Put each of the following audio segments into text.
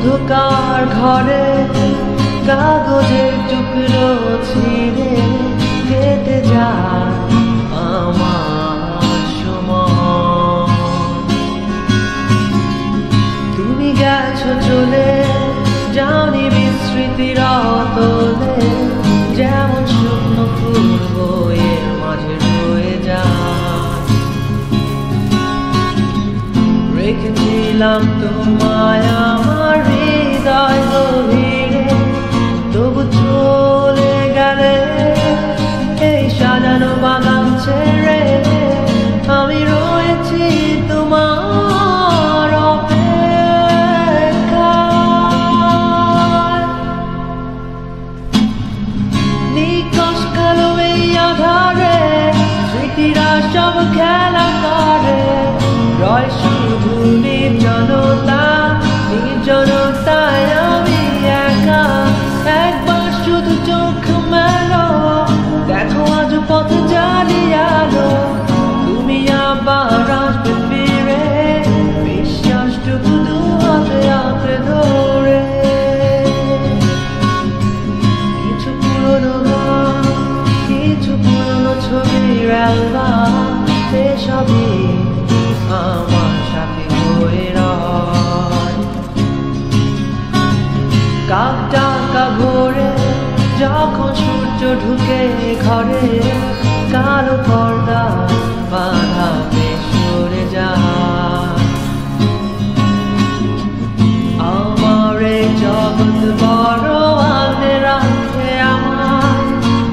অন্ধকার ঘরে কাগজের টুকরো ছিঁড়ে কেটে যায় আমার সময়। তুমি গেছো চলে, যাওনি বিস্মৃতির অতলে, যেমন শুকনো ফুল বয়ে মাঝে রয়ে যায়। রেখেছিলাম তোমায় আমার হৃদয় গভীরে, তবু চলে গেলে এই সাজানো বাগান ছেড়ে। আমি রয়েছি তোমার অপেক্ষায়। নিকশ কালো এই আধারে স্মৃতিরা সব খেলা করে, রয় শুধু নির্জনতা, নির্জনতায় আমি একা। একবার শুধু চোখ মেলো, দেখো আজ পথ জ্বালিয়ে আলো। তুমি আবার আসবে ফিরে, বিশ্বাসটুকু দু হাতে আঁকড়ে ধরে। কিছু পুরনো গান, কিছু পুরনো ছবির অ্যালবাম, সেসবই আমার সাথে হয়ে রয়। কাক ডাকা ভোরে যখন সূর্য ঢুকে ঘরে, কালো পর্দা বাঁধা সরে যায়। আমার এই জগৎ বড় আগে রাখে আমায়,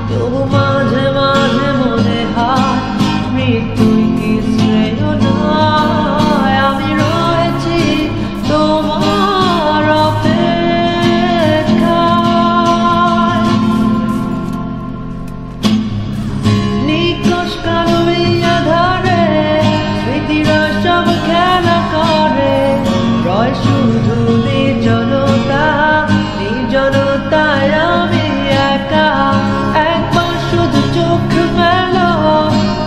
তবু মাঝে মাঝে মনে হয় মৃত্যুই কি শ্রেয় নয়। আমি রয়েছি তোমার অপেক্ষায়। নিকশ কালো এই আধারে স্মৃতিরা সব খেলা করে, রয় শুধু নির্জনতা, নির্জনতায় আমি একা। একবার শুধু চোখ মেলো,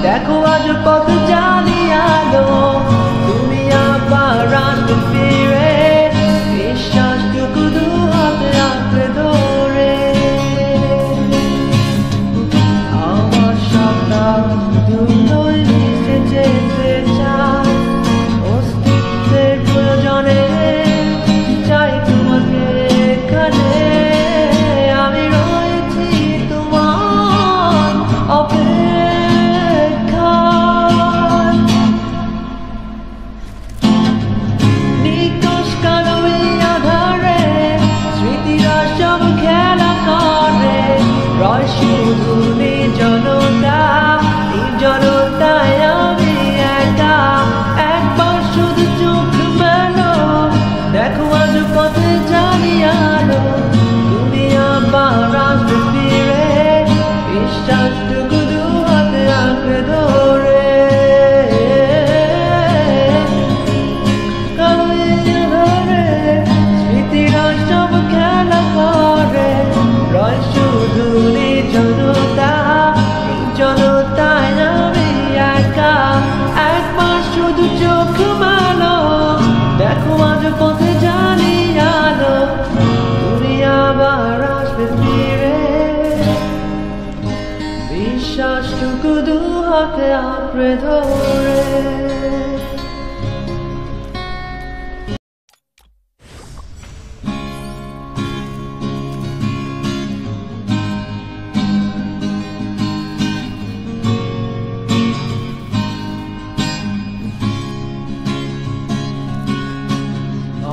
দেখো আজ পথ জ্বালিয়ে আলো। তুমি আবার আসবে ফিরে, বিশ্বাসটুকু দু হাতে আঁকড়ে ধরে। আমার সন্তান দুটোই মিশে যেতে চায়, অস্তিত্বের প্রয়োজনে চাই তোমাকে এখানে। আমি রয়েছি তোমার অপেক্ষায়। নিকশ কালো এই আধারে স্মৃতিরা সব খেলা করে, রয় শুধু নির্জনতা, নির্জনতায় আমি একা। একবার শুধু চোখ মেলো, দেখো আজ পথে জ্বালিয়ে আলো। তুমি আবার আসবে ফিরে, বিশ্বাসটুকু দু হাতে আঁকড়ে ধরে। কালো এই আধারে স্মৃতিরা সব খেলা করে, রয় শুধু নির্জনতা, নির্জনতায় আমি একা। একবার শুধু চোখ মেলো, দেখো আজ পথে জ্বালিয়ে আলো। তুমি আবার আসবে ফিরে, বিশ্বাসটুকু দু হাতে আঁকড়ে ধরে।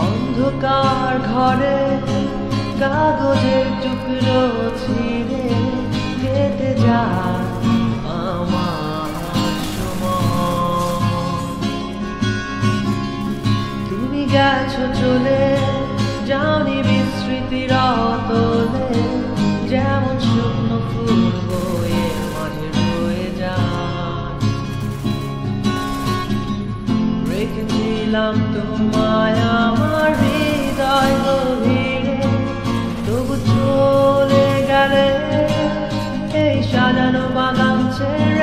অন্ধকার ঘরে কাগজের টুকরো ছিঁড়ে কেটে যায় আমার সময়। তুমি গেছো চলে, যাওনি বিস্মৃতির অতলে, যেমন শুকনো ফুল বয়ে মাঝে রয়ে যায়। রেখেছিলাম তোমায় আমার হৃদয় গভীরে, তবু চলে গেলে এই সাজানো বাগান ছেড়ে।